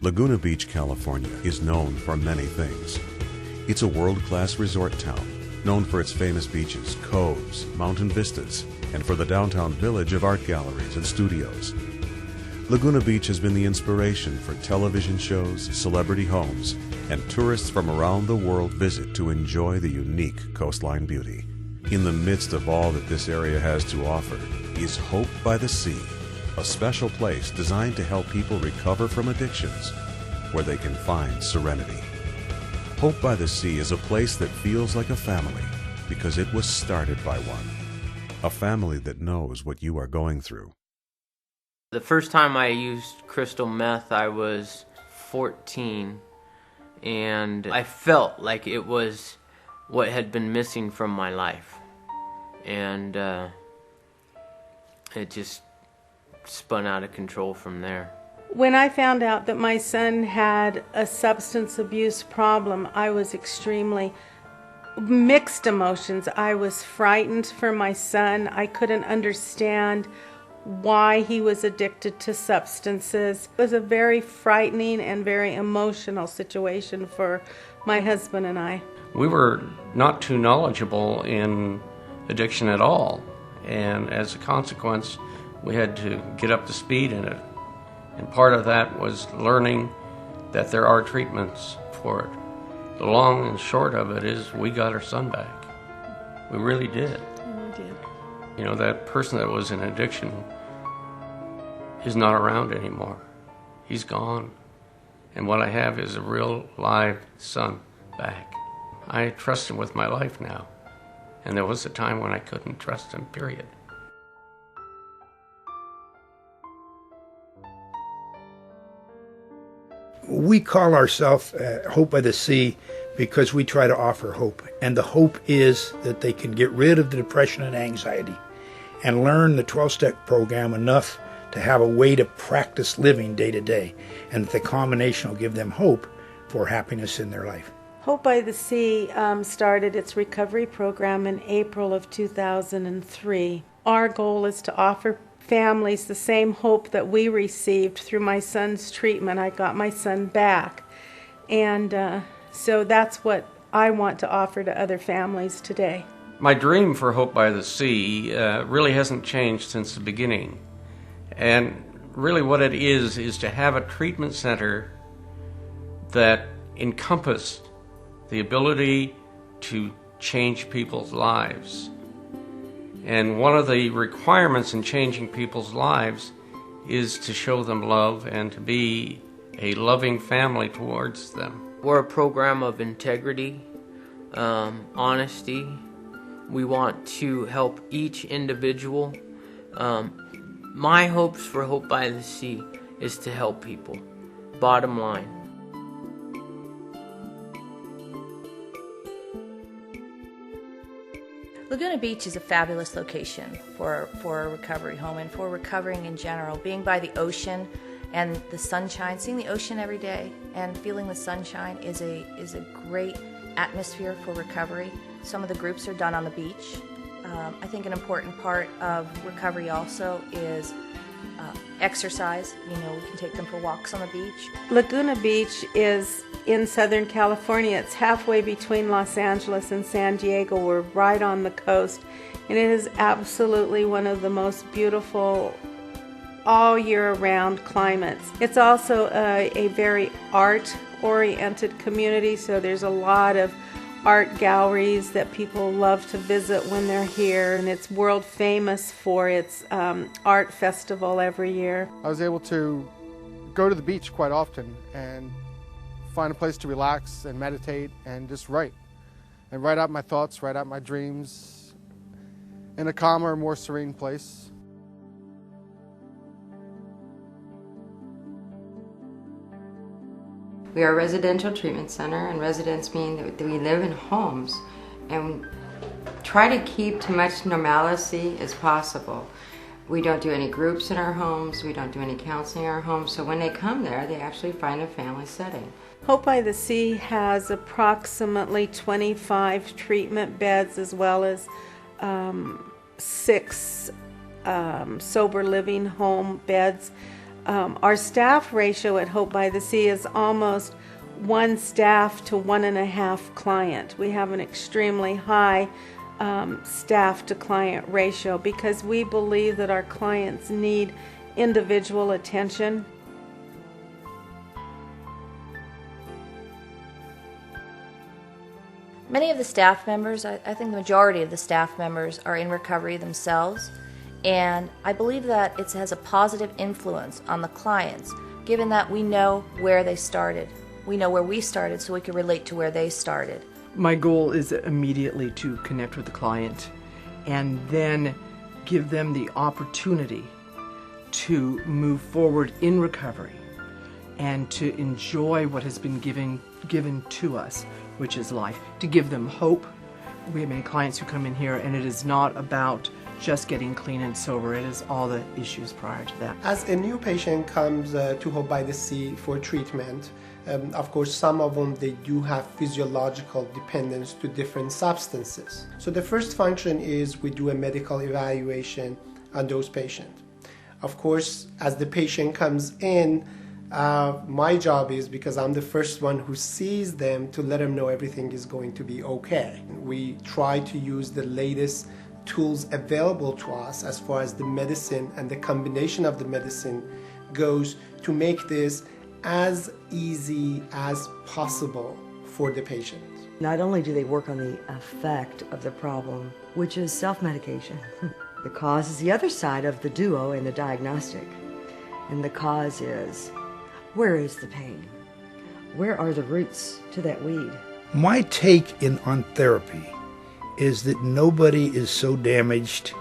Laguna Beach, California is known for many things. It's a world-class resort town, known for its famous beaches, coves, mountain vistas, and for the downtown village of art galleries and studios. Laguna Beach has been the inspiration for television shows, celebrity homes, and tourists from around the world visit to enjoy the unique coastline beauty. In the midst of all that this area has to offer is Hope by the Sea, a special place designed to help people recover from addictions, where they can find serenity. Hope by the Sea is a place that feels like a family because it was started by one. A family that knows what you are going through. The first time I used crystal meth, I was 14, and I felt like it was what had been missing from my life. And it just spun out of control from there. When I found out that my son had a substance abuse problem, I was extremely mixed emotions. I was frightened for my son. I couldn't understand why he was addicted to substances. It was a very frightening and very emotional situation for my husband and I. We were not too knowledgeable in addiction at all, and as a consequence, we had to get up to speed in it. And part of that was learning that there are treatments for it. The long and short of it is we got our son back. We really did. We did. You know, that person that was in addiction is not around anymore. He's gone. And what I have is a real live son back. I trust him with my life now. And there was a time when I couldn't trust him, period. We call ourselves Hope by the Sea because we try to offer hope. And the hope is that they can get rid of the depression and anxiety and learn the 12-step program enough to have a way to practice living day to day. And the combination will give them hope for happiness in their life. Hope by the Sea started its recovery program in April of 2003. Our goal is to offer families the same hope that we received through my son's treatment. I got my son back. And so that's what I want to offer to other families today. My dream for Hope by the Sea really hasn't changed since the beginning. And really what it is to have a treatment center that encompassed the ability to change people's lives. And one of the requirements in changing people's lives is to show them love and to be a loving family towards them. We're a program of integrity, honesty. We want to help each individual. My hopes for Hope by the Sea is to help people, bottom line. Laguna Beach is a fabulous location for a recovery home and for recovering in general. Being by the ocean and the sunshine, seeing the ocean every day and feeling the sunshine is a great atmosphere for recovery. Some of the groups are done on the beach. I think an important part of recovery also is exercise. You know, we can take them for walks on the beach. Laguna Beach is in Southern California. It's halfway between Los Angeles and San Diego. We're right on the coast, and it is absolutely one of the most beautiful all year round climates. It's also a very art-oriented community, so there's a lot of art galleries that people love to visit when they're here, and it's world famous for its art festival every year. I was able to go to the beach quite often and find a place to relax and meditate and just write. And write out my thoughts, write out my dreams in a calmer, more serene place. We are a residential treatment center, and residents mean that we live in homes and try to keep to much normalcy as possible. We don't do any groups in our homes, we don't do any counseling in our homes, so when they come there, they actually find a family setting. Hope by the Sea has approximately 25 treatment beds as well as 6 sober living home beds. Our staff ratio at Hope by the Sea is almost 1 staff to 1.5 client. We have an extremely high staff to client ratio because we believe that our clients need individual attention. Many of the staff members, I think the majority of the staff members are in recovery themselves, and I believe that it has a positive influence on the clients, given that we know where they started. We know where we started, so we can relate to where they started. My goal is immediately to connect with the client and then give them the opportunity to move forward in recovery and to enjoy what has been given to us, which is life, to give them hope. We have many clients who come in here, and it is not about just getting clean and sober. It is all the issues prior to that. As a new patient comes to Hope by the Sea for treatment, of course, some of them, they do have physiological dependence to different substances. So the first function is we do a medical evaluation on those patients. Of course, as the patient comes in, my job is, because I'm the first one who sees them, to let them know everything is going to be okay. We try to use the latest tools available to us as far as the medicine and the combination of the medicine goes to make this as easy as possible for the patient. Not only do they work on the effect of the problem, which is self-medication. The cause is the other side of the duo in the diagnostic. And the cause is, where is the pain? Where are the roots to that weed? My take on therapy is that nobody is so damaged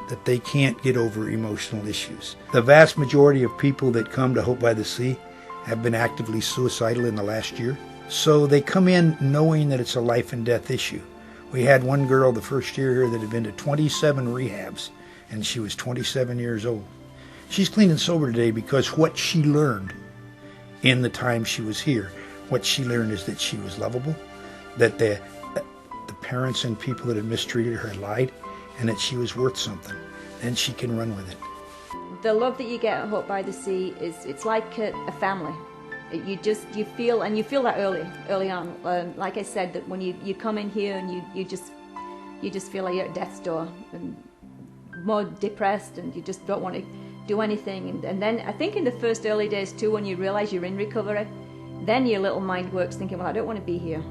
that they can't get over emotional issues. The vast majority of people that come to Hope by the Sea have been actively suicidal in the last year. So they come in knowing that it's a life and death issue. We had one girl the first year here that had been to 27 rehabs, and she was 27 years old. She's clean and sober today because what she learned in the time she was here, what she learned is that she was lovable, that the parents and people that had mistreated her had lied, and that she was worth something. Then she can run with it. The love that you get at Hope by the Sea it's like a family. You feel that early on. Like I said, that when you come in here and you just feel like you're at death's door and more depressed, and you just don't want to do anything. And then I think in the first early days too, when you realize you're in recovery, then your little mind works thinking, well, I don't want to be here.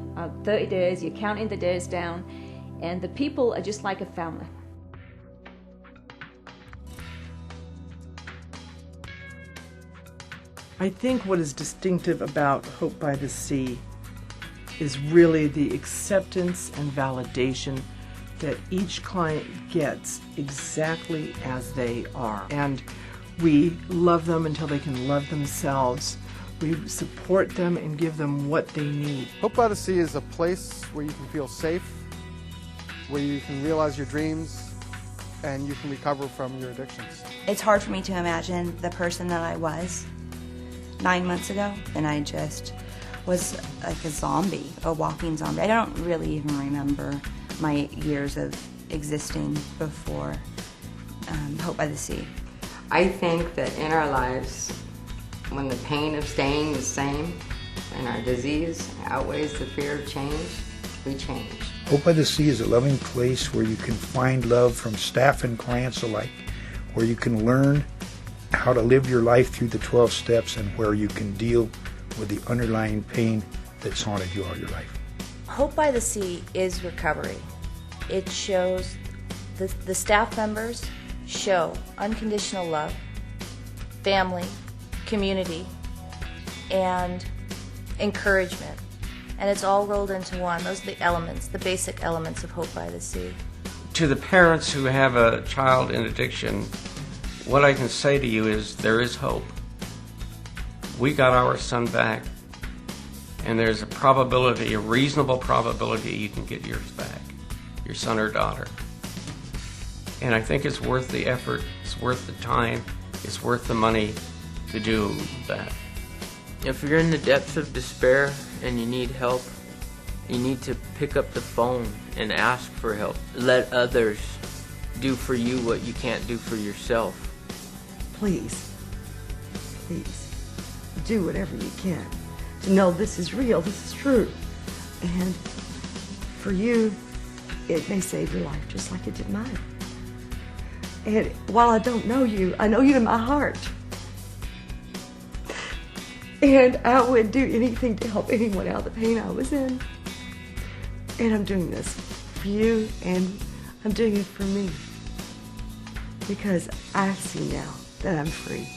30 days, you're counting the days down, and the people are just like a family. I think what is distinctive about Hope by the Sea is really the acceptance and validation that each client gets exactly as they are. And we love them until they can love themselves. We support them and give them what they need. Hope by the Sea is a place where you can feel safe, where you can realize your dreams, and you can recover from your addictions. It's hard for me to imagine the person that I was 9 months ago, and I just was like a zombie, a walking zombie. I don't really even remember my years of existing before Hope by the Sea. I think that in our lives, when the pain of staying the same and our disease outweighs the fear of change, we change. Hope by the Sea is a loving place where you can find love from staff and clients alike, where you can learn how to live your life through the 12 steps, and where you can deal with the underlying pain that's haunted you all your life. Hope by the Sea is recovery. It shows, the staff members show unconditional love, family, community, and encouragement. And it's all rolled into one. Those are the elements, the basic elements of Hope by the Sea. To the parents who have a child in addiction, what I can say to you is there is hope. We got our son back, and there's a probability, a reasonable probability you can get yours back, your son or daughter. And I think it's worth the effort, it's worth the time, it's worth the money to do that. If you're in the depths of despair and you need help, you need to pick up the phone and ask for help. Let others do for you what you can't do for yourself. Please, please do whatever you can to know this is real, this is true. And for you, it may save your life just like it did mine. And while I don't know you, I know you in my heart. And I would do anything to help anyone out of the pain I was in. And I'm doing this for you, and I'm doing it for me. Because I see now that I'm free.